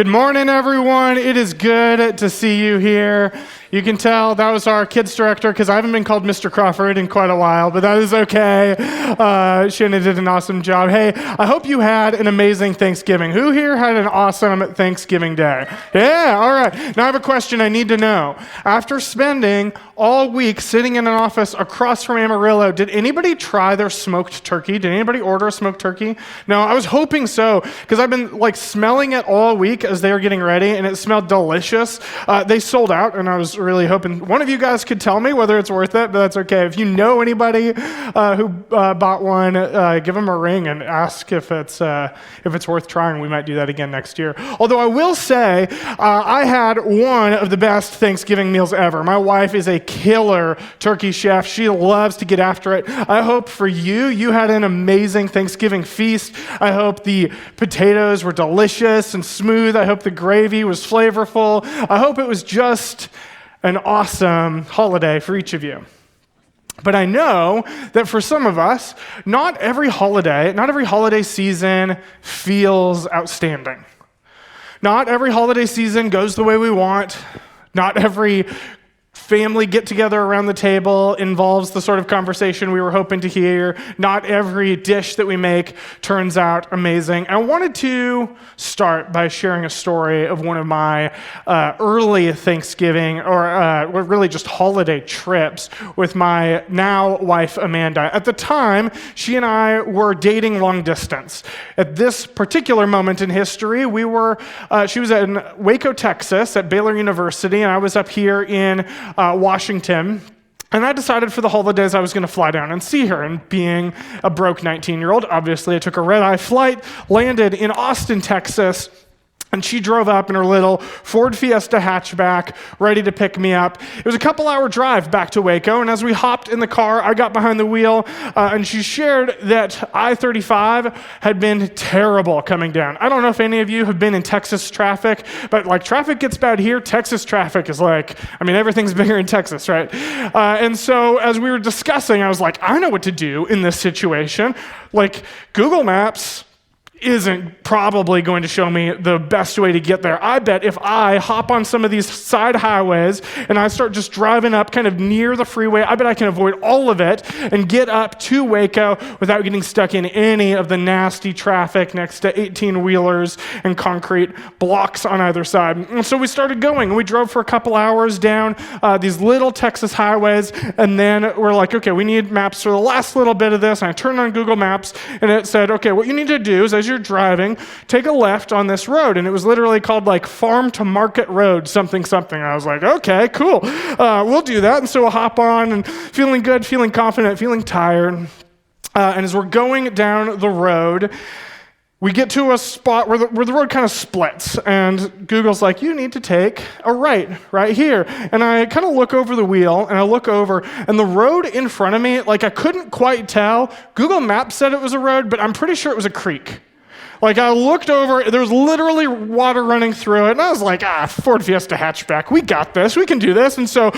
Good morning, everyone. It is good to see you here. You can tell that was our kids director because I haven't been called Mr. Crawford in quite a while, but that is okay. Shannon did an awesome job. Hey, I hope you had an amazing Thanksgiving. Who here had an awesome Thanksgiving day? Yeah, all right. Now I have a question I need to know. After spending all week sitting in an office across from Amarillo, did anybody try their smoked turkey? Did anybody order a smoked turkey? No, I was hoping so because I've been smelling it all week as they were getting ready, and it smelled delicious. They sold out, and I was really hoping one of you guys could tell me whether it's worth it, but that's okay. If you know anybody who bought one, give them a ring and ask if it's worth trying. We might do that again next year. Although I will say, I had one of the best Thanksgiving meals ever. My wife is a killer turkey chef. She loves to get after it. I hope for you had an amazing Thanksgiving feast. I hope the potatoes were delicious and smooth. I hope the gravy was flavorful. I hope it was just an awesome holiday for each of you. But I know that for some of us, not every holiday season feels outstanding. Not every holiday season goes the way we want. Not every family get-together around the table involves the sort of conversation we were hoping to hear. Not every dish that we make turns out amazing. I wanted to start by sharing a story of one of my early Thanksgiving, or really just holiday trips with my now wife, Amanda. At the time, she and I were dating long distance. At this particular moment in history, she was in Waco, Texas at Baylor University, and I was up here in Washington, and I decided for the holidays I was going to fly down and see her. And being a broke 19-year-old, obviously I took a red-eye flight, landed in Austin, Texas, and she drove up in her little Ford Fiesta hatchback, ready to pick me up. It was a couple-hour drive back to Waco, and as we hopped in the car, I got behind the wheel, and she shared that I-35 had been terrible coming down. I don't know if any of you have been in Texas traffic, but traffic gets bad here. Texas traffic is everything's bigger in Texas, right? And so as we were discussing, I was like, I know what to do in this situation. Google Maps isn't probably going to show me the best way to get there. I bet if I hop on some of these side highways and I start just driving up kind of near the freeway, I bet I can avoid all of it and get up to Waco without getting stuck in any of the nasty traffic next to 18-wheelers and concrete blocks on either side. And so we started going. We drove for a couple hours down these little Texas highways, and then we're like, okay, we need maps for the last little bit of this. And I turned on Google Maps, and it said, okay, what you need to do is as you're driving, take a left on this road. And it was literally called Farm to Market Road, something. I was like, okay, cool. We'll do that. And so we'll hop on and feeling good, feeling confident, feeling tired. And as we're going down the road, we get to a spot where the road kind of splits, and Google's like, you need to take a right here. And I kind of look over the wheel, and I look over, and the road in front of me, I couldn't quite tell. Google Maps said it was a road, but I'm pretty sure it was a creek. I looked over, there was literally water running through it, and I was like, Ford Fiesta hatchback, we got this, we can do this. And so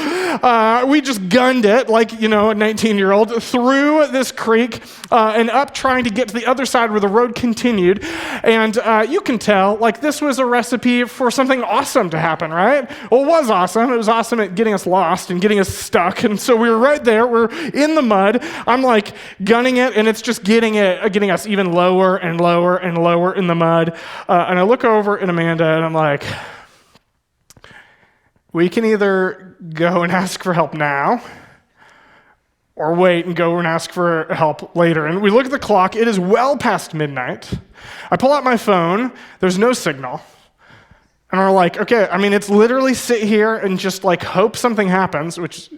we just gunned it, a 19-year-old, through this creek and up trying to get to the other side where the road continued. And you can tell, this was a recipe for something awesome to happen, right? Well, it was awesome. It was awesome at getting us lost and getting us stuck. And so we were right there, we're in the mud. I'm gunning it, and it's just getting us even lower and lower and lower in the mud, and I look over at Amanda, and I'm like, we can either go and ask for help now, or wait and go and ask for help later. And we look at the clock, it is well past midnight. I pull out my phone, there's no signal. And we're like, okay, it's literally sit here and just hope something happens, which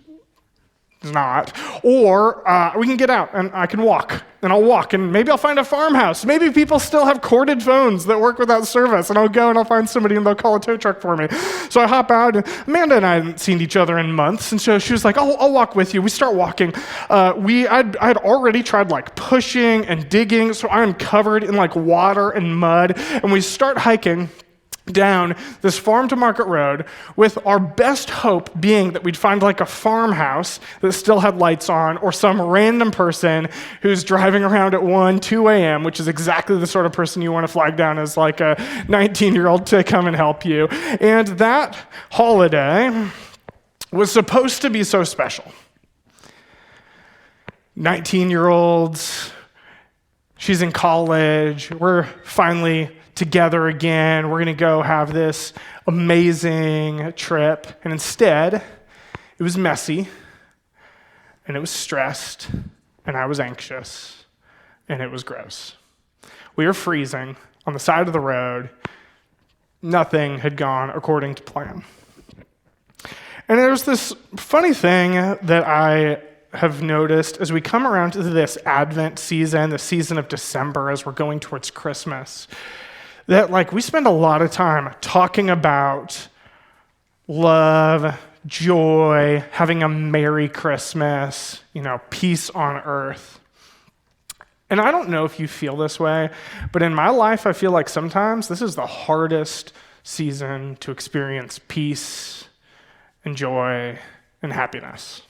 is not, or we can get out and I can walk. And I'll walk, and maybe I'll find a farmhouse. Maybe people still have corded phones that work without service, and I'll go and I'll find somebody and they'll call a tow truck for me. So I hop out, and Amanda and I hadn't seen each other in months, and so she was like, I'll walk with you. We start walking. I'd already tried pushing and digging, so I'm covered in water and mud, and we start hiking. down this farm to market road with our best hope being that we'd find like a farmhouse that still had lights on, or some random person who's driving around at 1, 2 a.m., which is exactly the sort of person you want to flag down as like a 19-year-old to come and help you. And that holiday was supposed to be so special. 19-year-olds, she's in college, we're finally together again. We're going to go have this amazing trip. And instead, it was messy, and it was stressed, and I was anxious, and it was gross. We were freezing on the side of the road. Nothing had gone according to plan. And there's this funny thing that I have noticed as we come around to this Advent season, the season of December, as we're going towards Christmas, that like we spend a lot of time talking about love, joy, having a Merry Christmas, peace on earth. And I don't know if you feel this way, but in my life, I feel like sometimes this is the hardest season to experience peace and joy and happiness.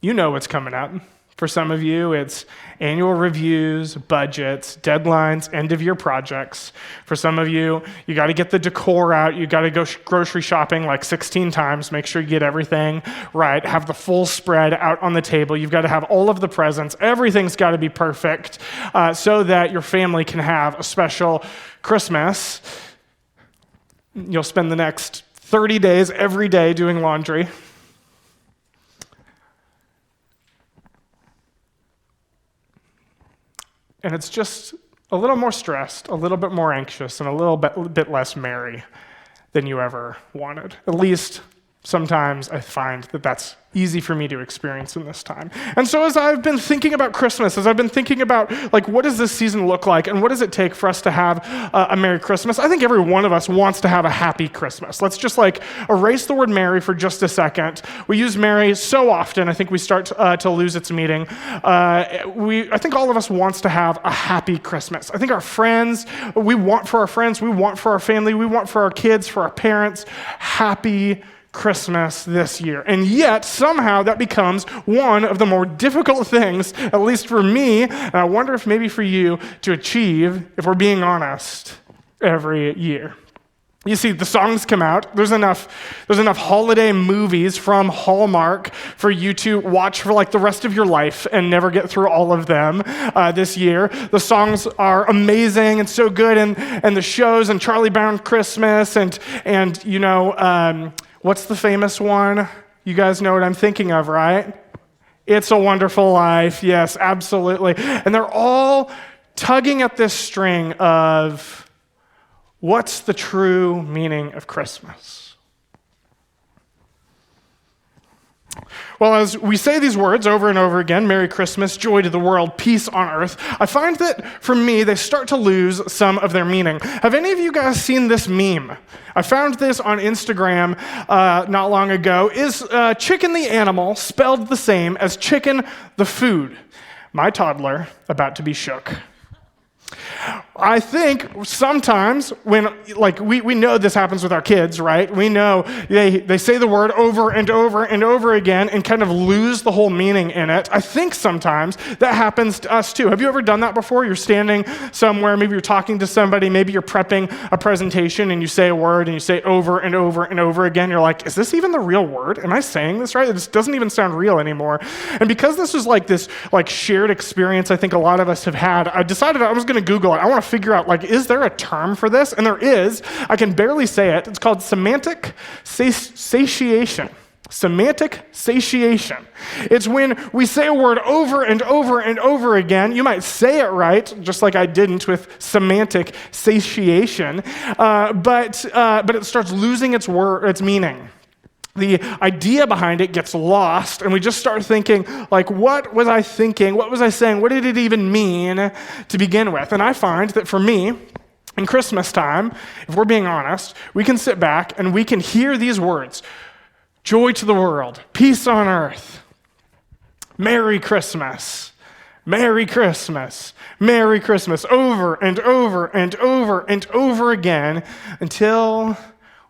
You know what's coming up. For some of you, it's annual reviews, budgets, deadlines, end-of-year projects. For some of you, you got to get the decor out. You got to go grocery shopping like 16 times. Make sure you get everything right. Have the full spread out on the table. You've got to have all of the presents. Everything's got to be perfect so that your family can have a special Christmas. You'll spend the next 30 days every day doing laundry. And it's just a little more stressed, a little bit more anxious, and a little bit less merry than you ever wanted. At least sometimes I find that that's easy for me to experience in this time. And so as I've been thinking about Christmas, as I've been thinking about, like, what does this season look like, and what does it take for us to have a Merry Christmas? I think every one of us wants to have a happy Christmas. Let's just, erase the word merry for just a second. We use merry so often, I think we start to lose its meaning. I think all of us wants to have a happy Christmas. I think we want for our friends, we want for our family, we want for our kids, for our parents, happy Christmas this year. And yet, somehow, that becomes one of the more difficult things, at least for me, and I wonder if maybe for you, to achieve, if we're being honest, every year. You see, the songs come out. There's enough holiday movies from Hallmark for you to watch for the rest of your life and never get through all of them this year. The songs are amazing and so good, and the shows, and Charlie Brown Christmas, and what's the famous one? You guys know what I'm thinking of, right? It's a Wonderful Life. Yes, absolutely. And they're all tugging at this string of what's the true meaning of Christmas? Well, as we say these words over and over again, Merry Christmas, joy to the world, peace on earth, I find that, for me, they start to lose some of their meaning. Have any of you guys seen this meme? I found this on Instagram not long ago. Is chicken the animal spelled the same as chicken the food? My toddler about to be shook. I think sometimes when, we know this happens with our kids, right? We know they say the word over and over and over again and kind of lose the whole meaning in it. I think sometimes that happens to us too. Have you ever done that before? You're standing somewhere, maybe you're talking to somebody, maybe you're prepping a presentation and you say a word and you say over and over and over again. You're like, is this even the real word? Am I saying this right? This doesn't even sound real anymore. And because this is this shared experience I think a lot of us have had, I decided I was going to Google it. I want to figure out, is there a term for this? And there is. I can barely say it. It's called semantic satiation. Semantic satiation. It's when we say a word over and over and over again. You might say it right, just like I didn't with semantic satiation, but it starts losing its meaning. The idea behind it gets lost, and we just start thinking, what was I thinking? What was I saying? What did it even mean to begin with? And I find that for me, in Christmas time, if we're being honest, we can sit back and we can hear these words: joy to the world, peace on earth, Merry Christmas, Merry Christmas, Merry Christmas, over and over and over and over again until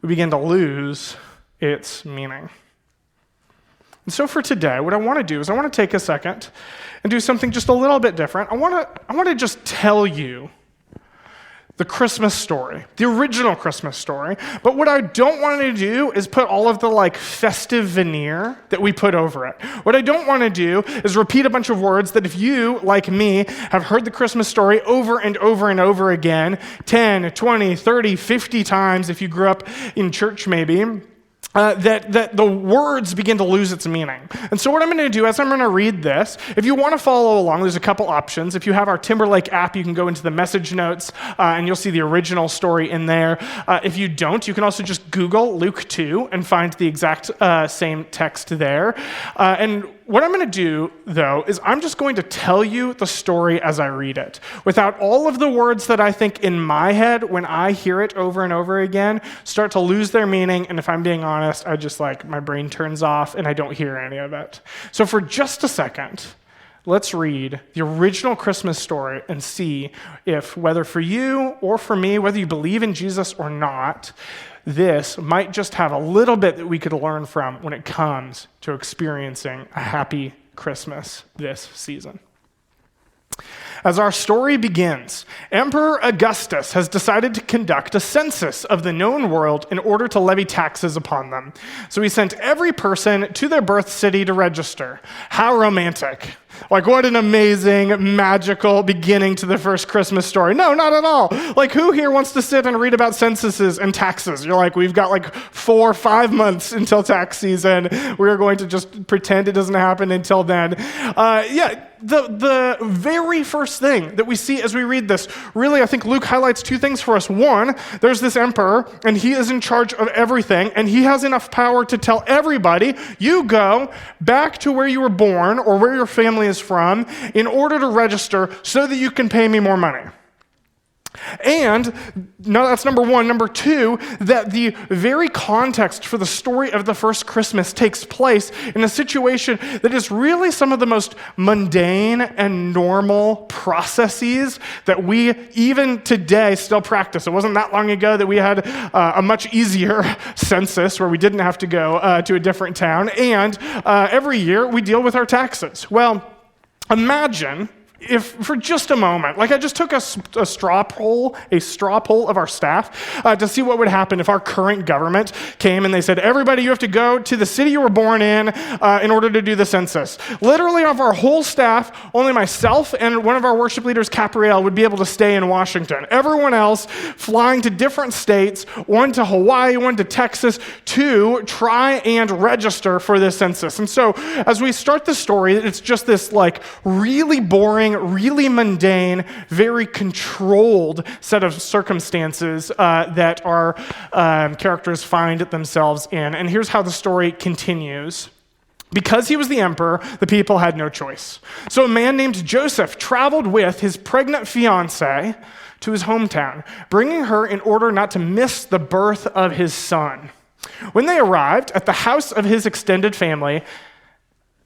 we begin to lose its meaning. And so for today, what I want to do is I want to take a second and do something just a little bit different. I want to just tell you the Christmas story, the original Christmas story. But what I don't want to do is put all of the festive veneer that we put over it. What I don't want to do is repeat a bunch of words that if you, like me, have heard the Christmas story over and over and over again, 10, 20, 30, 50 times if you grew up in church maybe, that the words begin to lose its meaning. And so what I'm going to do is I'm going to read this. If you want to follow along, there's a couple options. If you have our Timberlake app, you can go into the message notes and you'll see the original story in there. If you don't, you can also just Google Luke 2 and find the exact same text there. And what I'm going to do, though, is I'm just going to tell you the story as I read it, without all of the words that I think in my head, when I hear it over and over again, start to lose their meaning. And if I'm being honest, I just my brain turns off and I don't hear any of it. So for just a second, let's read the original Christmas story and see if, whether for you or for me, whether you believe in Jesus or not, this might just have a little bit that we could learn from when it comes to experiencing a happy Christmas this season. As our story begins, Emperor Augustus has decided to conduct a census of the known world in order to levy taxes upon them. So he sent every person to their birth city to register. How romantic. What an amazing, magical beginning to the first Christmas story. No, not at all. Who here wants to sit and read about censuses and taxes? You're we've got 4 or 5 months until tax season. We're going to just pretend it doesn't happen until then. The very first thing that we see as we read this, really, I think Luke highlights 2 things for us. One, there's this emperor, and he is in charge of everything, and he has enough power to tell everybody, you go back to where you were born or where your family is from in order to register so that you can pay me more money. And no, that's number one. Number two, that the very context for the story of the first Christmas takes place in a situation that is really some of the most mundane and normal processes that we even today still practice. It wasn't that long ago that we had a much easier census where we didn't have to go to a different town. And every year we deal with our taxes. Well, imagine if for just a moment, I just took a straw poll of our staff to see what would happen if our current government came and they said, everybody, you have to go to the city you were born in order to do the census. Literally, of our whole staff, only myself and one of our worship leaders, Capriel, would be able to stay in Washington. Everyone else flying to different states, one to Hawaii, one to Texas, to try and register for this census. And so as we start the story, it's just this really boring, really mundane, very controlled set of circumstances that our characters find themselves in. And here's how the story continues. Because he was the emperor, the people had no choice. So a man named Joseph traveled with his pregnant fiancée to his hometown, bringing her in order not to miss the birth of his son. When they arrived at the house of his extended family,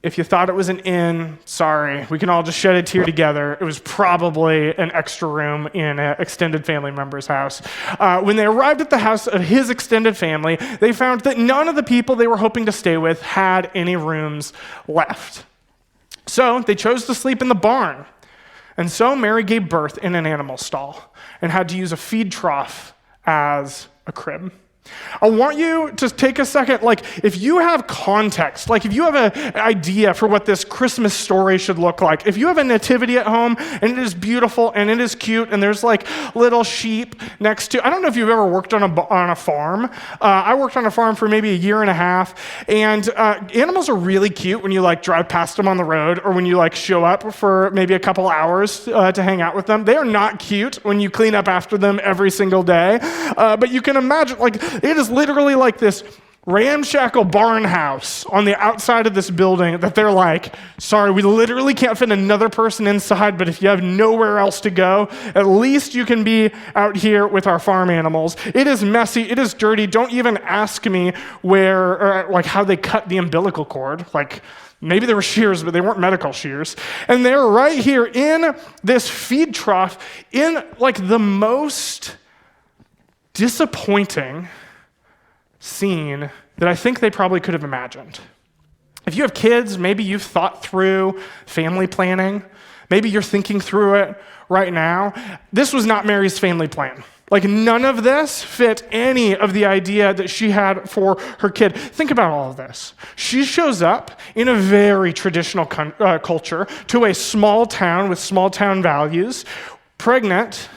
if you thought it was an inn, sorry, we can all just shed a tear together. It was probably an extra room in an extended family member's house. When they arrived at the house of his extended family, they found that none of the people they were hoping to stay with had any rooms left. So they chose to sleep in the barn. And so Mary gave birth in an animal stall and had to use a feed trough as a crib. I want you to take a second, if you have context, if you have an idea for what this Christmas story should look like, if you have a nativity at home and it is beautiful and it is cute and there's little sheep next to, I don't know if you've ever worked on a farm. I worked on a farm for maybe a year and a half, and animals are really cute when you drive past them on the road or when you show up for maybe a couple hours to hang out with them. They are not cute when you clean up after them every single day, but you can imagine, it is literally this ramshackle barn house on the outside of this building that they're like, sorry, we literally can't fit another person inside, but if you have nowhere else to go, at least you can be out here with our farm animals. It is messy, it is dirty. Don't even ask me how they cut the umbilical cord. Like, maybe there were shears, but they weren't medical shears. And they're right here in this feed trough in like the most disappointing scene that I think they probably could have imagined. If you have kids, maybe you've thought through family planning. Maybe you're thinking through it right now. This was not Mary's family plan. Like, none of this fit any of the idea that she had for her kid. Think about all of this. She shows up in a very traditional culture to a small town with small town values, pregnant,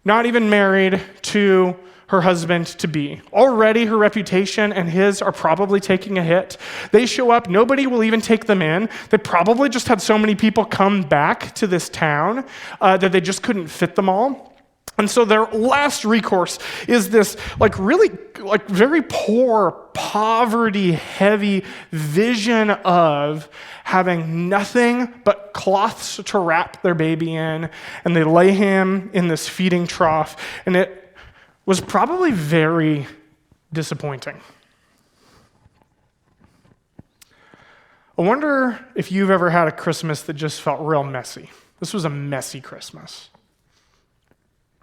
not even married to her husband-to-be. Already her reputation and his are probably taking a hit. They show up, nobody will even take them in. They probably just had so many people come back to this town that they just couldn't fit them all. And so their last recourse is this very poor, poverty-heavy vision of having nothing but cloths to wrap their baby in, and they lay him in this feeding trough, and it was probably very disappointing. I wonder if you've ever had a Christmas that just felt real messy. This was a messy Christmas.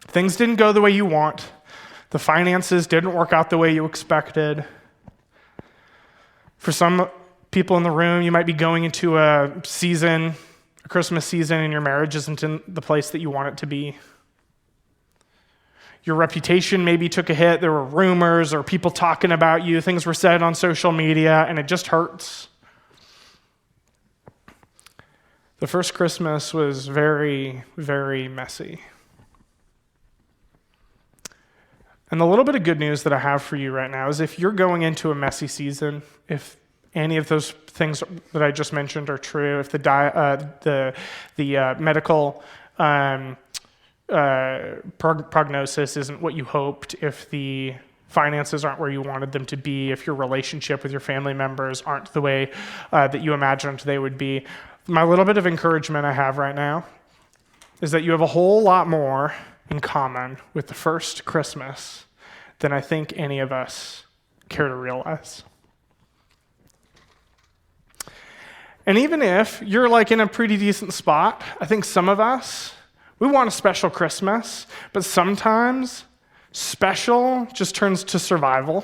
Things didn't go the way you want. The finances didn't work out the way you expected. For some people in the room, you might be going into a Christmas season, and your marriage isn't in the place that you want it to be. Your reputation maybe took a hit. There were rumors or people talking about you. Things were said on social media, and it just hurts. The first Christmas was very, very messy. And the little bit of good news that I have for you right now is if you're going into a messy season, if any of those things that I just mentioned are true, if the medical prognosis isn't what you hoped, if the finances aren't where you wanted them to be, if your relationship with your family members aren't the way that you imagined they would be, my little bit of encouragement I have right now is that you have a whole lot more in common with the first Christmas than I think any of us care to realize. And even if you're like in a pretty decent spot, I think some of us, we want a special Christmas, but sometimes special just turns to survival.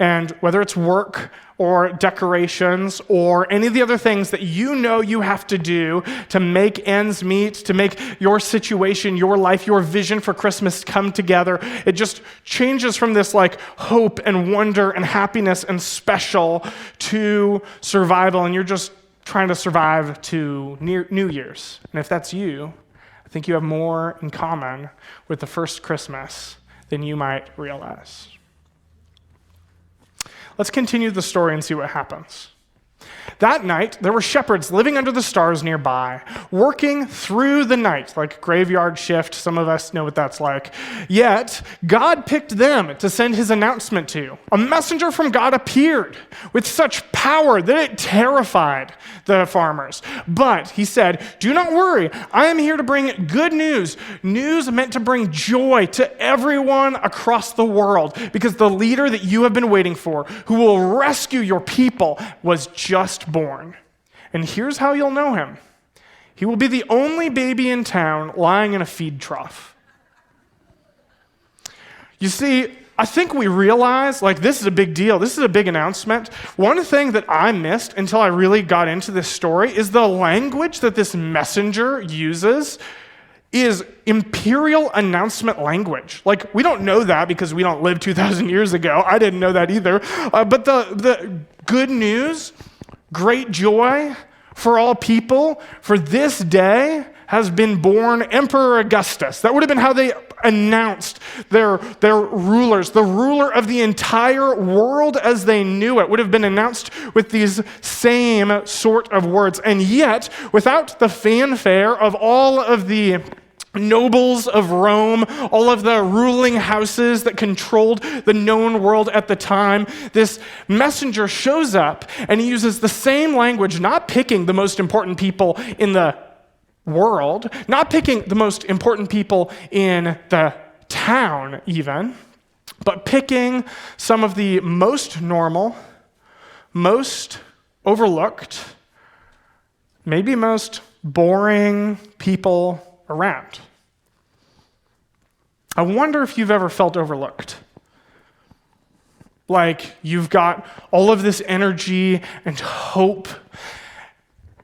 And whether it's work or decorations or any of the other things that you know you have to do to make ends meet, to make your situation, your life, your vision for Christmas come together, it just changes from this like hope and wonder and happiness and special to survival, and you're just trying to survive to New Year's. And if that's you, I think you have more in common with the first Christmas than you might realize. Let's continue the story and see what happens. That night, there were shepherds living under the stars nearby, working through the night, like graveyard shift. Some of us know what that's like. Yet, God picked them to send his announcement to. A messenger from God appeared with such power that it terrified the farmers. But he said, "Do not worry. I am here to bring good news. News meant to bring joy to everyone across the world, because the leader that you have been waiting for, who will rescue your people, was just born. And here's how you'll know him. He will be the only baby in town lying in a feed trough." You see, I think we realize, this is a big deal. This is a big announcement. One thing that I missed until I really got into this story is the language that this messenger uses is imperial announcement language. We don't know that because we don't live 2,000 years ago. I didn't know that either. But the good news, great joy for all people, for this day has been born Emperor Augustus. That would have been how they announced their rulers. The ruler of the entire world as they knew it would have been announced with these same sort of words. And yet, without the fanfare of all of the nobles of Rome, all of the ruling houses that controlled the known world at the time. This messenger shows up and he uses the same language, not picking the most important people in the world, not picking the most important people in the town even, but picking some of the most normal, most overlooked, maybe most boring people around. I wonder if you've ever felt overlooked. Like you've got all of this energy and hope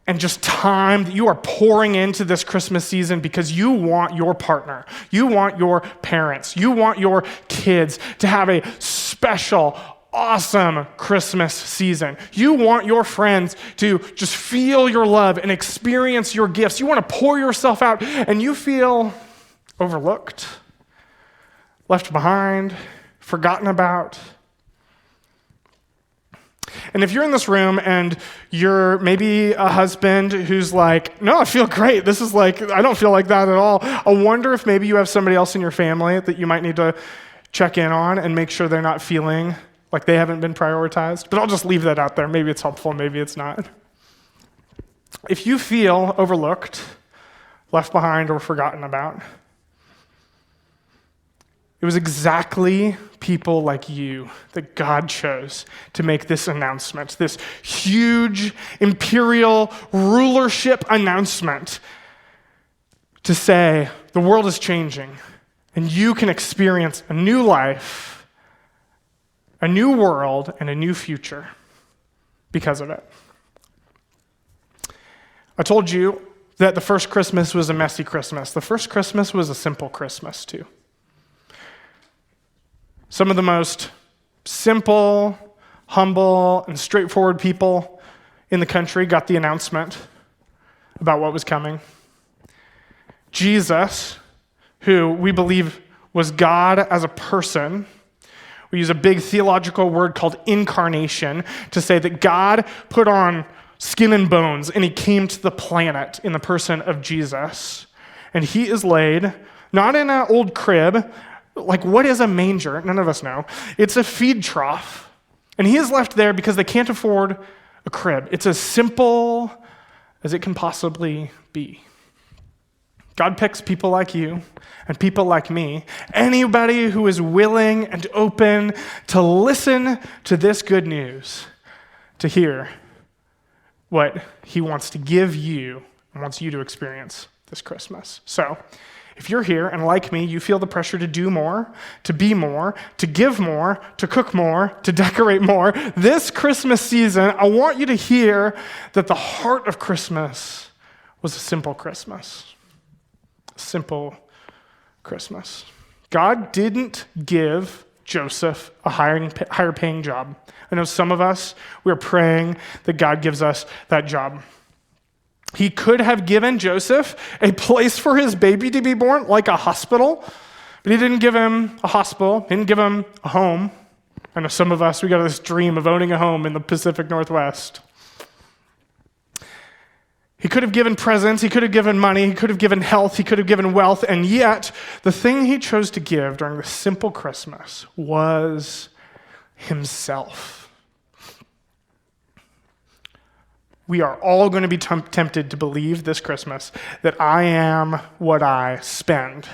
and just time that you are pouring into this Christmas season because you want your partner, you want your parents, you want your kids to have a special, awesome Christmas season. You want your friends to just feel your love and experience your gifts. You want to pour yourself out, and you feel overlooked, left behind, forgotten about. And if you're in this room and you're maybe a husband who's like, no, I feel great. This is like, I don't feel like that at all. I wonder if maybe you have somebody else in your family that you might need to check in on and make sure they're not feeling like they haven't been prioritized. But I'll just leave that out there. Maybe it's helpful, maybe it's not. If you feel overlooked, left behind, or forgotten about, it was exactly people like you that God chose to make this announcement, this huge imperial rulership announcement to say the world is changing and you can experience a new life, a new world, and a new future because of it. I told you that the first Christmas was a messy Christmas. The first Christmas was a simple Christmas too. Some of the most simple, humble, and straightforward people in the country got the announcement about what was coming. Jesus, who we believe was God as a person, we use a big theological word called incarnation to say that God put on skin and bones and he came to the planet in the person of Jesus. And he is laid, not in an old crib. Like, what is a manger? None of us know. It's a feed trough. And he is left there because they can't afford a crib. It's as simple as it can possibly be. God picks people like you and people like me, anybody who is willing and open to listen to this good news, to hear what he wants to give you and wants you to experience this Christmas. So, if you're here and like me, you feel the pressure to do more, to be more, to give more, to cook more, to decorate more, this Christmas season, I want you to hear that the heart of Christmas was a simple Christmas. A simple Christmas. God didn't give Joseph a higher paying job. I know some of us, we're praying that God gives us that job. He could have given Joseph a place for his baby to be born, like a hospital, but he didn't give him a hospital, he didn't give him a home. I know some of us, we got this dream of owning a home in the Pacific Northwest. He could have given presents, he could have given money, he could have given health, he could have given wealth, and yet the thing he chose to give during the simple Christmas was himself. We are all going to be tempted to believe this Christmas that I am what I spend.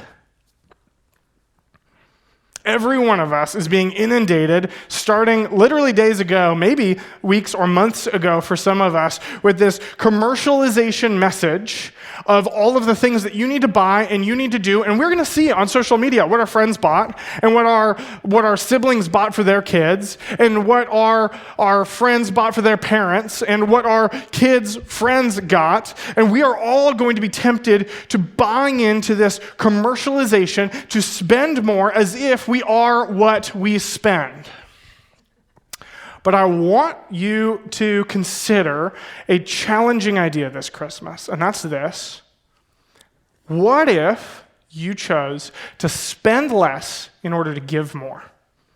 Every one of us is being inundated, starting literally days ago, maybe weeks or months ago for some of us, with this commercialization message of all of the things that you need to buy and you need to do. And we're going to see on social media what our friends bought and what our siblings bought for their kids and what our friends bought for their parents and what our kids' friends got. And we are all going to be tempted to buying into this commercialization to spend more as if we are what we spend. But I want you to consider a challenging idea this Christmas, and that's this. What if you chose to spend less in order to give more?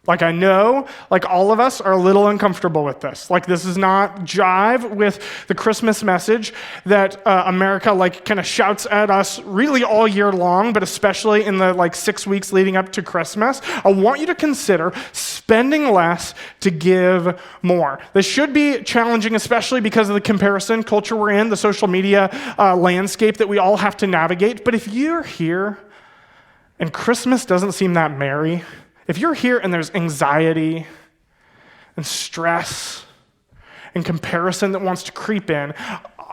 Like, I know, like, all of us are a little uncomfortable with this. Like, this is not jive with the Christmas message that America, like, kind of shouts at us really all year long, but especially in the, like, 6 weeks leading up to Christmas. I want you to consider spending less to give more. This should be challenging, especially because of the comparison culture we're in, the social media landscape that we all have to navigate. But if you're here and Christmas doesn't seem that merry, if you're here and there's anxiety and stress and comparison that wants to creep in,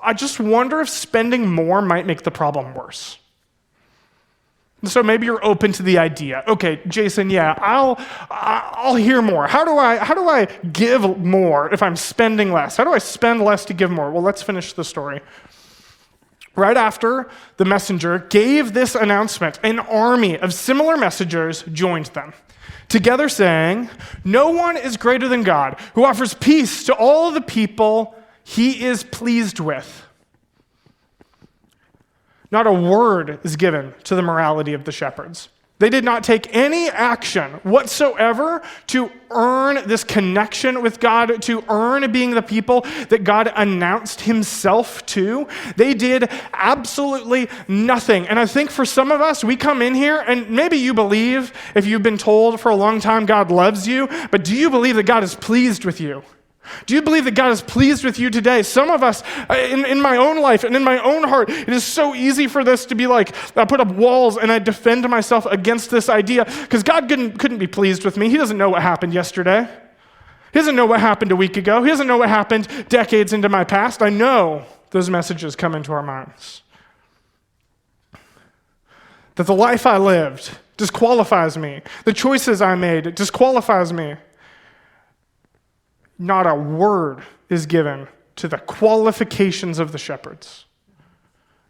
I just wonder if spending more might make the problem worse. And so maybe you're open to the idea. Okay, Jason, yeah, I'll hear more. How do I give more if I'm spending less? How do I spend less to give more? Well, let's finish the story. Right after the messenger gave this announcement, an army of similar messengers joined them, together saying, "No one is greater than God, who offers peace to all the people he is pleased with." Not a word is given to the morality of the shepherds. They did not take any action whatsoever to earn this connection with God, to earn being the people that God announced himself to. They did absolutely nothing. And I think for some of us, we come in here, and maybe you believe, if you've been told for a long time God loves you, but do you believe that God is pleased with you? Do you believe that God is pleased with you today? Some of us, in my own life and in my own heart, it is so easy for this to be like, I put up walls and I defend myself against this idea because God couldn't be pleased with me. He doesn't know what happened yesterday. He doesn't know what happened a week ago. He doesn't know what happened decades into my past. I know those messages come into our minds. That the life I lived disqualifies me. The choices I made disqualifies me. Not a word is given to the qualifications of the shepherds.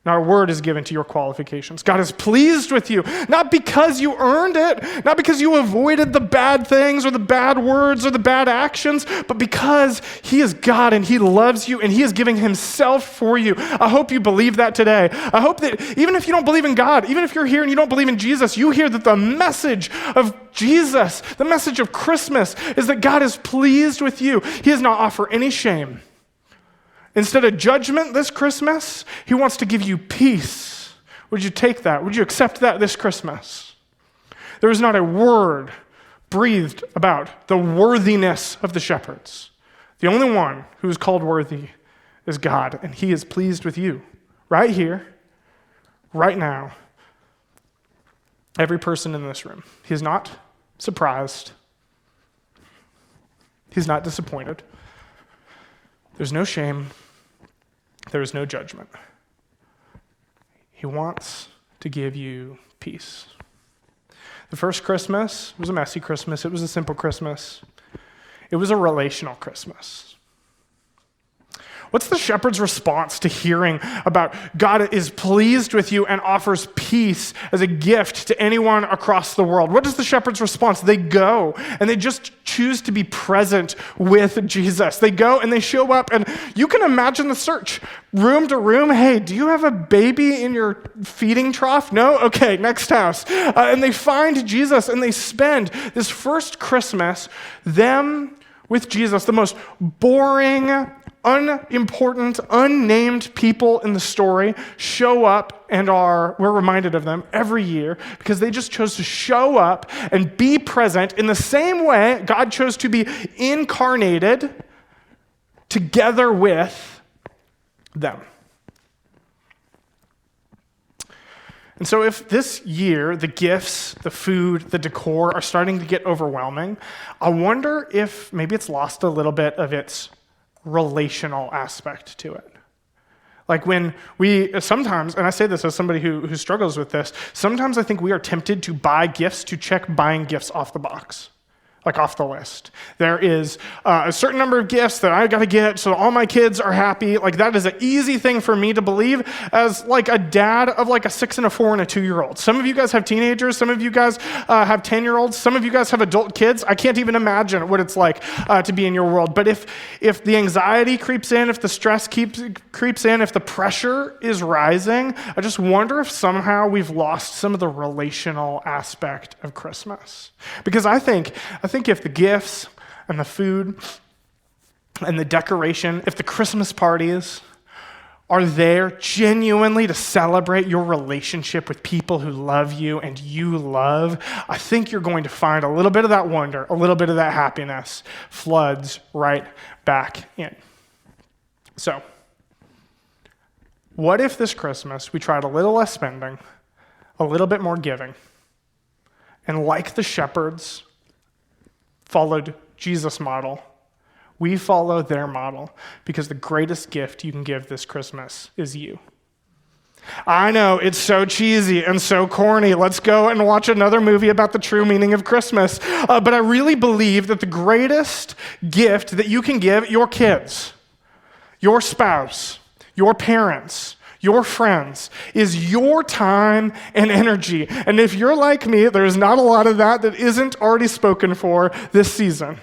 Not a word is given to your qualifications. God is pleased with you, not because you earned it, not because you avoided the bad things or the bad words or the bad actions, but because he is God and he loves you and he is giving himself for you. I hope you believe that today. I hope that even if you don't believe in God, even if you're here and you don't believe in Jesus, you hear that the message of Jesus, the message of Christmas, is that God is pleased with you. He does not offer any shame. Instead of judgment this Christmas, he wants to give you peace. Would you take that? Would you accept that this Christmas? There is not a word breathed about the worthiness of the shepherds. The only one who is called worthy is God, and he is pleased with you. Right here, right now, every person in this room. He is not surprised. He's not disappointed. There's no shame. There is no judgment. He wants to give you peace. The first Christmas was a messy Christmas. It was a simple Christmas. It was a relational Christmas. What's the shepherd's response to hearing about God is pleased with you and offers peace as a gift to anyone across the world? What is the shepherd's response? They go and they just choose to be present with Jesus. They go and they show up, and you can imagine the search. Room to room, hey, do you have a baby in your feeding trough? No? Okay, next house. And they find Jesus and they spend this first Christmas, them with Jesus, the most boring, unimportant, unnamed people in the story show up and we're reminded of them every year because they just chose to show up and be present in the same way God chose to be incarnated together with them. And so if this year, the gifts, the food, the decor are starting to get overwhelming, I wonder if maybe it's lost a little bit of its relational aspect to it. Like when we sometimes, and I say this as somebody who struggles with this, sometimes I think we are tempted to buy gifts to check buying gifts off the box. Like off the list. There is a certain number of gifts that I got to get so all my kids are happy. Like that is an easy thing for me to believe as like a dad of like a 6 and a 4 and a 2-year-old. Some of you guys have teenagers. Some of you guys have 10-year-olds. Some of you guys have adult kids. I can't even imagine what it's like to be in your world. But if the anxiety creeps in, if the stress creeps in, if the pressure is rising, I just wonder if somehow we've lost some of the relational aspect of Christmas. Because I think think if the gifts and the food and the decoration, if the Christmas parties are there genuinely to celebrate your relationship with people who love you and you love, I think you're going to find a little bit of that wonder, a little bit of that happiness floods right back in. So, what if this Christmas we tried a little less spending, a little bit more giving, and like the shepherds followed Jesus' model, we follow their model, because the greatest gift you can give this Christmas is you. I know, it's so cheesy and so corny. Let's go and watch another movie about the true meaning of Christmas. But I really believe that the greatest gift that you can give your kids, your spouse, your parents, your friends, is your time and energy. And if you're like me, there's not a lot of that isn't already spoken for this season.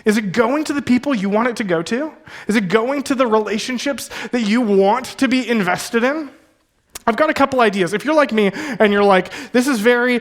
Is it going to the people you want it to go to? Is it going to the relationships that you want to be invested in? I've got a couple ideas. If you're like me and you're like, this is very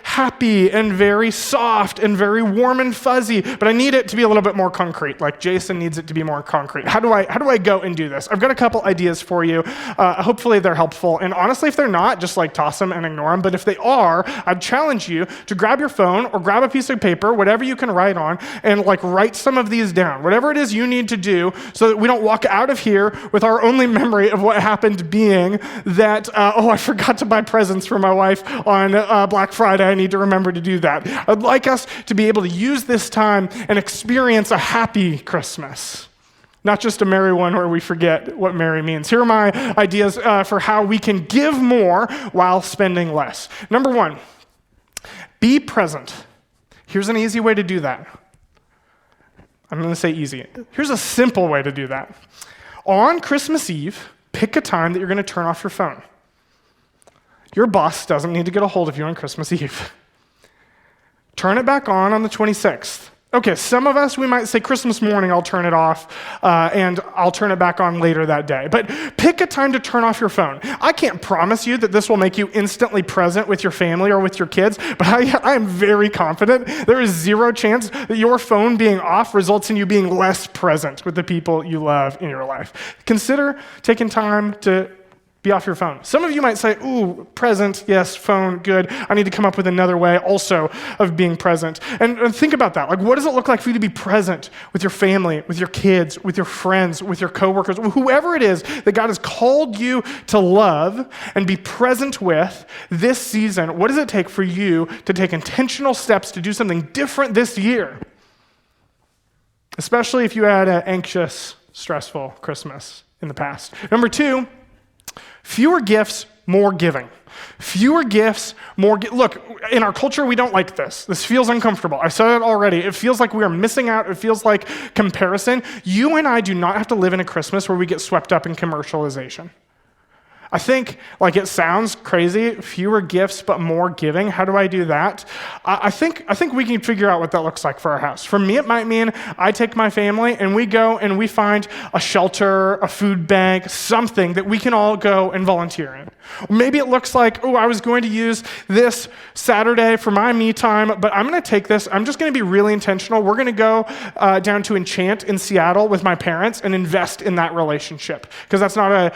happy and very soft and very warm and fuzzy, but I need it to be a little bit more concrete. Like Jason needs it to be more concrete. How do I go and do this? I've got a couple ideas for you. Hopefully they're helpful. And honestly, if they're not, just toss them and ignore them. But if they are, I'd challenge you to grab your phone or grab a piece of paper, whatever you can write on, and write some of these down. Whatever it is you need to do so that we don't walk out of here with our only memory of what happened being that, I forgot to buy presents for my wife on Black Friday. I need to remember to do that. I'd like us to be able to use this time and experience a happy Christmas, not just a merry one where we forget what merry means. Here are my ideas for how we can give more while spending less. Number one, be present. Here's an easy way to do that. I'm going to say easy. Here's a simple way to do that. On Christmas Eve, pick a time that you're going to turn off your phone. Your boss doesn't need to get a hold of you on Christmas Eve. Turn it back on the 26th. Okay, some of us, we might say Christmas morning, I'll turn it off, and I'll turn it back on later that day. But pick a time to turn off your phone. I can't promise you that this will make you instantly present with your family or with your kids, but I am very confident there is zero chance that your phone being off results in you being less present with the people you love in your life. Consider taking time to be off your phone. Some of you might say, ooh, present, yes, phone, good. I need to come up with another way also of being present. And think about that. What does it look like for you to be present with your family, with your kids, with your friends, with your coworkers, whoever it is that God has called you to love and be present with this season? What does it take for you to take intentional steps to do something different this year? Especially if you had an anxious, stressful Christmas in the past. Number two, fewer gifts, more giving. Fewer gifts, more Look, in our culture, we don't like this. This feels uncomfortable. I said it already. It feels like we are missing out. It feels like comparison. You and I do not have to live in a Christmas where we get swept up in commercialization. I think, it sounds crazy, fewer gifts, but more giving. How do I do that? I think we can figure out what that looks like for our house. For me, it might mean I take my family and we go and we find a shelter, a food bank, something that we can all go and volunteer in. Or maybe it looks like, I was going to use this Saturday for my me time, but I'm going to take this. I'm just going to be really intentional. We're going to go down to Enchant in Seattle with my parents and invest in that relationship, because that's not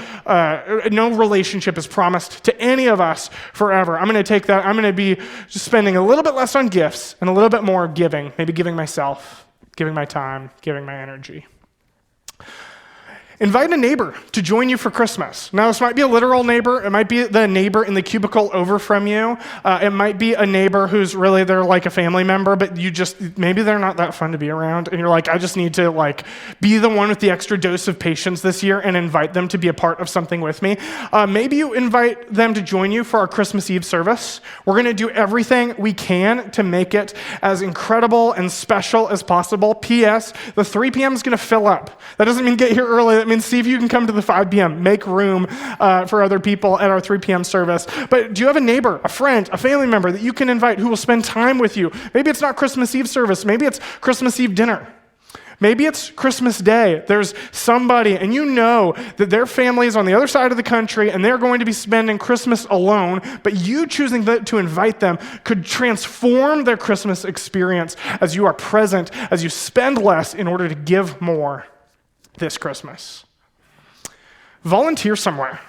no relationship is promised to any of us forever. I'm going to take that. I'm going to be just spending a little bit less on gifts and a little bit more giving, maybe giving myself, giving my time, giving my energy. Invite a neighbor to join you for Christmas. Now, this might be a literal neighbor. It might be the neighbor in the cubicle over from you. It might be a neighbor who's really, they're like a family member, but maybe they're not that fun to be around. And you're like, I just need to be the one with the extra dose of patience this year and invite them to be a part of something with me. Maybe you invite them to join you for our Christmas Eve service. We're going to do everything we can to make it as incredible and special as possible. P.S. The 3 p.m. is going to fill up. That doesn't mean get here early. That means see if you can come to the 5 p.m. Make room for other people at our 3 p.m. service. But do you have a neighbor, a friend, a family member that you can invite who will spend time with you? Maybe it's not Christmas Eve service. Maybe it's Christmas Eve dinner. Maybe it's Christmas Day. There's somebody, and you know that their family is on the other side of the country, and they're going to be spending Christmas alone, but you choosing to invite them could transform their Christmas experience as you are present, as you spend less in order to give more this Christmas. Volunteer somewhere.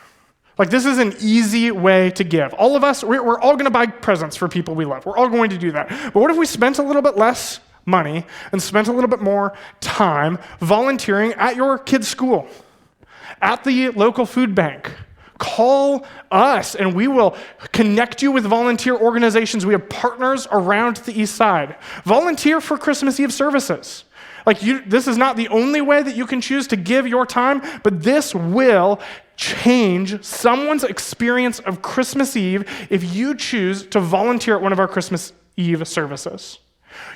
Like, this is an easy way to give. All of us, we're all going to buy presents for people we love. We're all going to do that. But what if we spent a little bit less money and spent a little bit more time volunteering at your kid's school, at the local food bank? Call us and we will connect you with volunteer organizations. We have partners around the East Side. Volunteer for Christmas Eve services. This is not the only way that you can choose to give your time, but this will change someone's experience of Christmas Eve if you choose to volunteer at one of our Christmas Eve services.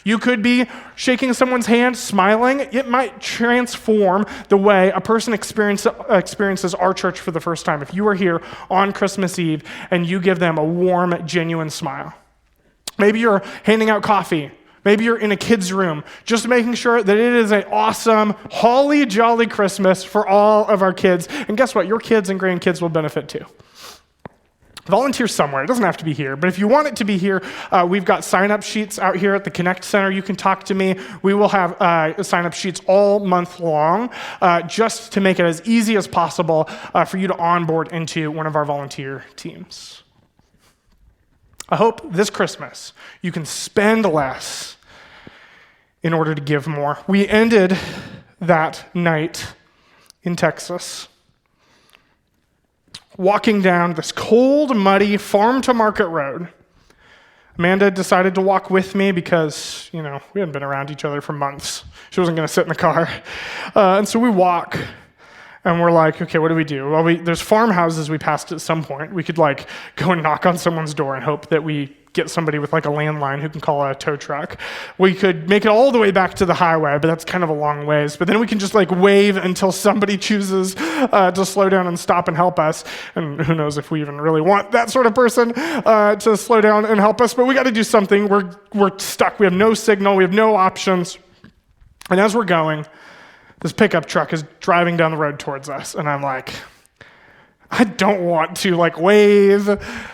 You could be shaking someone's hand, smiling. It might transform the way a person experiences our church for the first time. If you are here on Christmas Eve and you give them a warm, genuine smile. Maybe you're handing out coffee. Maybe you're in a kid's room, just making sure that it is an awesome, holly jolly Christmas for all of our kids. And guess what? Your kids and grandkids will benefit too. Volunteer somewhere. It doesn't have to be here, but if you want it to be here, we've got sign-up sheets out here at the Connect Center. You can talk to me. We will have sign-up sheets all month long, just to make it as easy as possible for you to onboard into one of our volunteer teams. I hope this Christmas you can spend less in order to give more. We ended that night in Texas, walking down this cold, muddy farm-to-market road. Amanda decided to walk with me because, we hadn't been around each other for months. She wasn't going to sit in the car. And so we walk, and we're like, okay, what do we do? Well, there's farmhouses we passed at some point. We could go and knock on someone's door and hope that we get somebody with a landline who can call a tow truck. We could make it all the way back to the highway, but that's kind of a long ways. But then we can just wave until somebody chooses to slow down and stop and help us. And who knows if we even really want that sort of person to slow down and help us. But we got to do something. We're stuck. We have no signal. We have no options. And as we're going, this pickup truck is driving down the road towards us. And I'm like, I don't want to wave,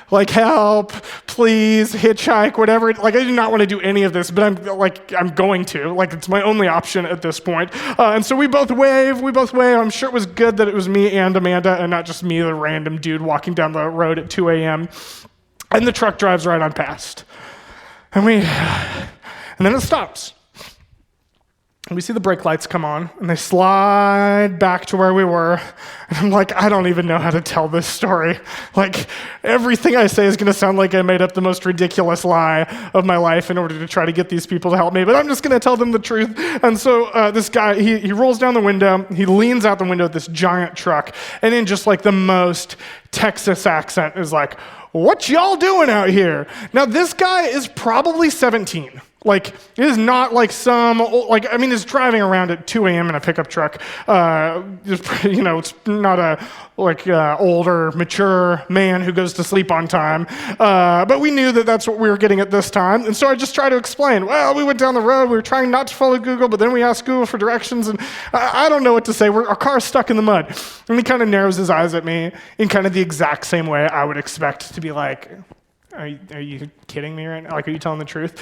help, please, hitchhike, whatever. I do not want to do any of this, but I'm going to. It's my only option at this point. And so we both wave. I'm sure it was good that it was me and Amanda and not just me, the random dude walking down the road at 2 a.m. And the truck drives right on past. And then it stops. And we see the brake lights come on, and they slide back to where we were. And I'm like, I don't even know how to tell this story. Everything I say is going to sound like I made up the most ridiculous lie of my life in order to try to get these people to help me. But I'm just going to tell them the truth. And so this guy, he rolls down the window. He leans out the window at this giant truck. And in just the most Texas accent is like, what y'all doing out here? Now, this guy is probably 17. It is not he's driving around at 2 a.m. in a pickup truck. It's not a older, mature man who goes to sleep on time. But we knew that that's what we were getting at this time. And so I just tried to explain, well, we went down the road. We were trying not to follow Google, but then we asked Google for directions. And I don't know what to say. Our car is stuck in the mud. And he kind of narrows his eyes at me in kind of the exact same way I would expect to be like, are you kidding me right now? Are you telling the truth?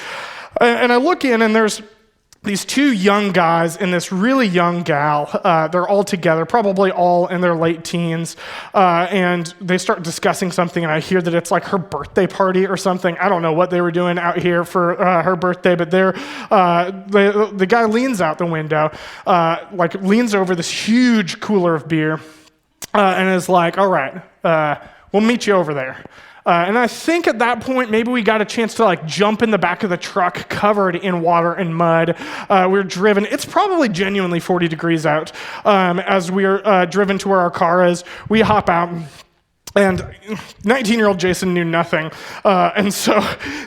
And I look in, and there's these two young guys and this really young gal. They're all together, probably all in their late teens. And they start discussing something, and I hear that it's her birthday party or something. I don't know what they were doing out here for her birthday, but the guy leans out the window, leans over this huge cooler of beer, and is like, all right, we'll meet you over there. And I think at that point, maybe we got a chance to jump in the back of the truck covered in water and mud. We're driven. It's probably genuinely 40 degrees out as we're driven to where our car is. We hop out. And 19-year-old Jason knew nothing. And so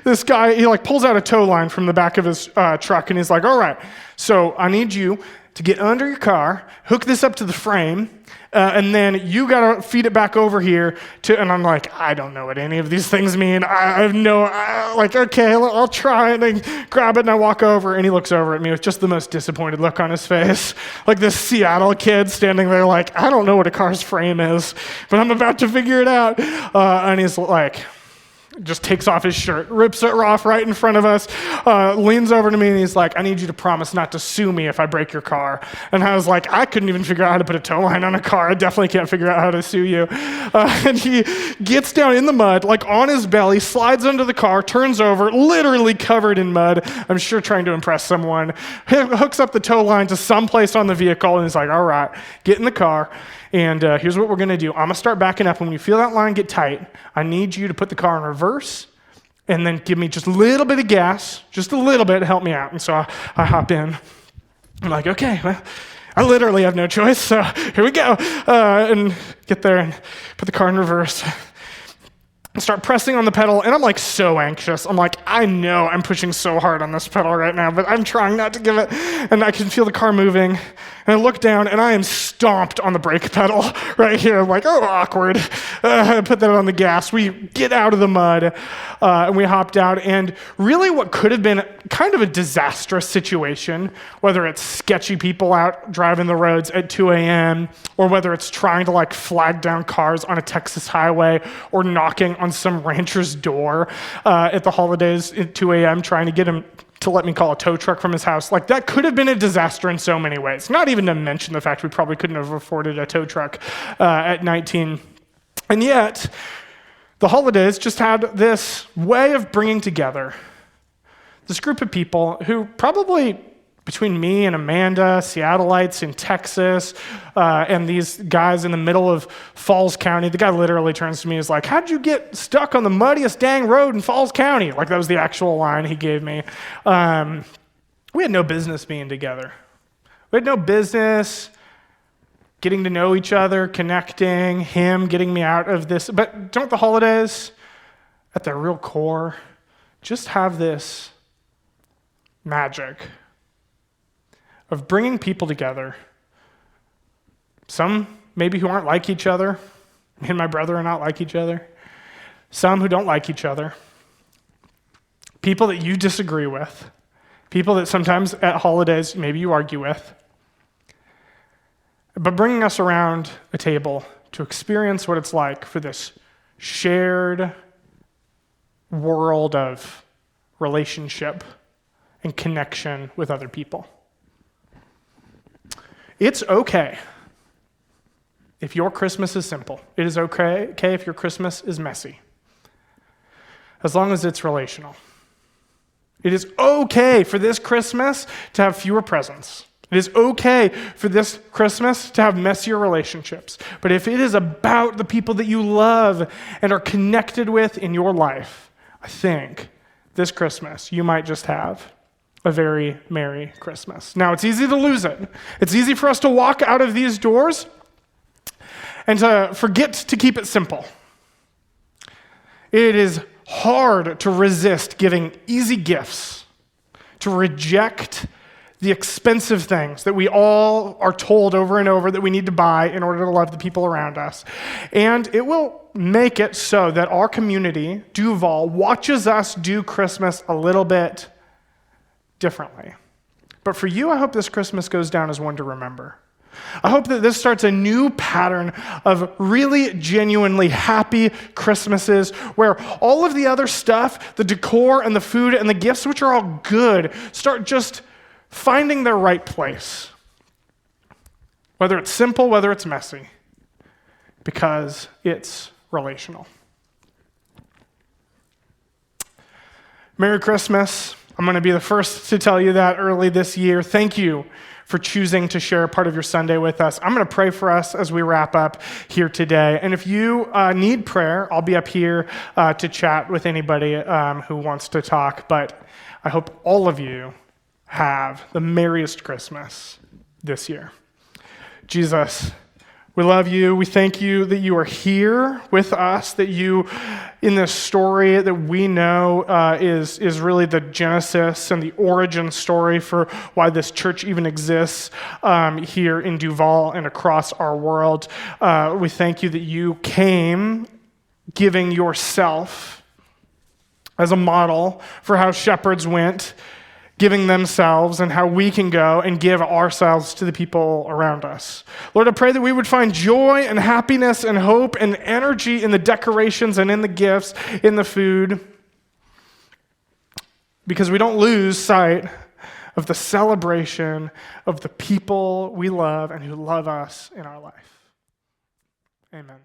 this guy, he pulls out a tow line from the back of his truck, and he's like, all right, so I need you to to get under your car, hook this up to the frame, and then you gotta feed it back over here and I'm like, I don't know what any of these things mean. I have no, okay, I'll try it, and grab it, and I walk over, and he looks over at me with just the most disappointed look on his face. Like this Seattle kid standing there like, I don't know what a car's frame is, but I'm about to figure it out. And he's like, just takes off his shirt, rips it off right in front of us, leans over to me, and he's like, I need you to promise not to sue me if I break your car. And I was like, I couldn't even figure out how to put a tow line on a car. I definitely can't figure out how to sue you. And he gets down in the mud, like on his belly, slides under the car, turns over, literally covered in mud, I'm sure trying to impress someone, hooks up the tow line to someplace on the vehicle, and he's like, all right, get in the car. And here's what we're going to do. I'm going to start backing up. When you feel that line get tight, I need you to put the car in reverse and then give me just a little bit of gas, just a little bit, to help me out. And so I hop in. I'm like, okay, well, I literally have no choice, so here we go. And get there and put the car in reverse. Start pressing on the pedal, and I'm like so anxious. I'm like, I know I'm pushing so hard on this pedal right now, but I'm trying not to give it. And I can feel the car moving. And I look down, and I am stomped on the brake pedal right here. I'm like, oh, awkward. I put that on the gas. We get out of the mud, and we hopped out. And really what could have been kind of a disastrous situation, whether it's sketchy people out driving the roads at 2 a.m., or whether it's trying to like flag down cars on a Texas highway, or knocking on some rancher's door at the holidays at 2 a.m. trying to get him to let me call a tow truck from his house. Like, that could have been a disaster in so many ways. Not even to mention the fact we probably couldn't have afforded a tow truck at 19. And yet, the holidays just had this way of bringing together this group of people who probably, between me and Amanda, Seattleites in Texas, and these guys in the middle of Falls County, the guy literally turns to me and is like, how'd you get stuck on the muddiest dang road in Falls County? Like, that was the actual line he gave me. We had no business being together. We had no business getting to know each other, connecting, him getting me out of this. But don't the holidays, at their real core, just have this magic of bringing people together. Some maybe who aren't like each other. Me and my brother are not like each other. Some who don't like each other. People that you disagree with. People that sometimes at holidays maybe you argue with. But bringing us around a table to experience what it's like for this shared world of relationship and connection with other people. It's okay if your Christmas is simple. It is okay if your Christmas is messy, as long as it's relational. It is okay for this Christmas to have fewer presents. It is okay for this Christmas to have messier relationships. But if it is about the people that you love and are connected with in your life, I think this Christmas you might just have a very Merry Christmas. Now, it's easy to lose it. It's easy for us to walk out of these doors and to forget to keep it simple. It is hard to resist giving easy gifts, to reject the expensive things that we all are told over and over that we need to buy in order to love the people around us. And it will make it so that our community, Duval, watches us do Christmas a little bit differently. But for you, I hope this Christmas goes down as one to remember. I hope that this starts a new pattern of really genuinely happy Christmases where all of the other stuff, the decor and the food and the gifts, which are all good, start just finding their right place. Whether it's simple, whether it's messy, because it's relational. Merry Christmas. I'm going to be the first to tell you that early this year. Thank you for choosing to share part of your Sunday with us. I'm going to pray for us as we wrap up here today. And if you need prayer, I'll be up here to chat with anybody who wants to talk. But I hope all of you have the merriest Christmas this year. Jesus, We love you. We thank you that you are here with us, that you, in this story that we know is really the genesis and the origin story for why this church even exists here in Duval and across our world. We thank you that you came giving yourself as a model for how shepherds went, giving themselves, and how we can go and give ourselves to the people around us. Lord, I pray that we would find joy and happiness and hope and energy in the decorations and in the gifts, in the food, because we don't lose sight of the celebration of the people we love and who love us in our life. Amen.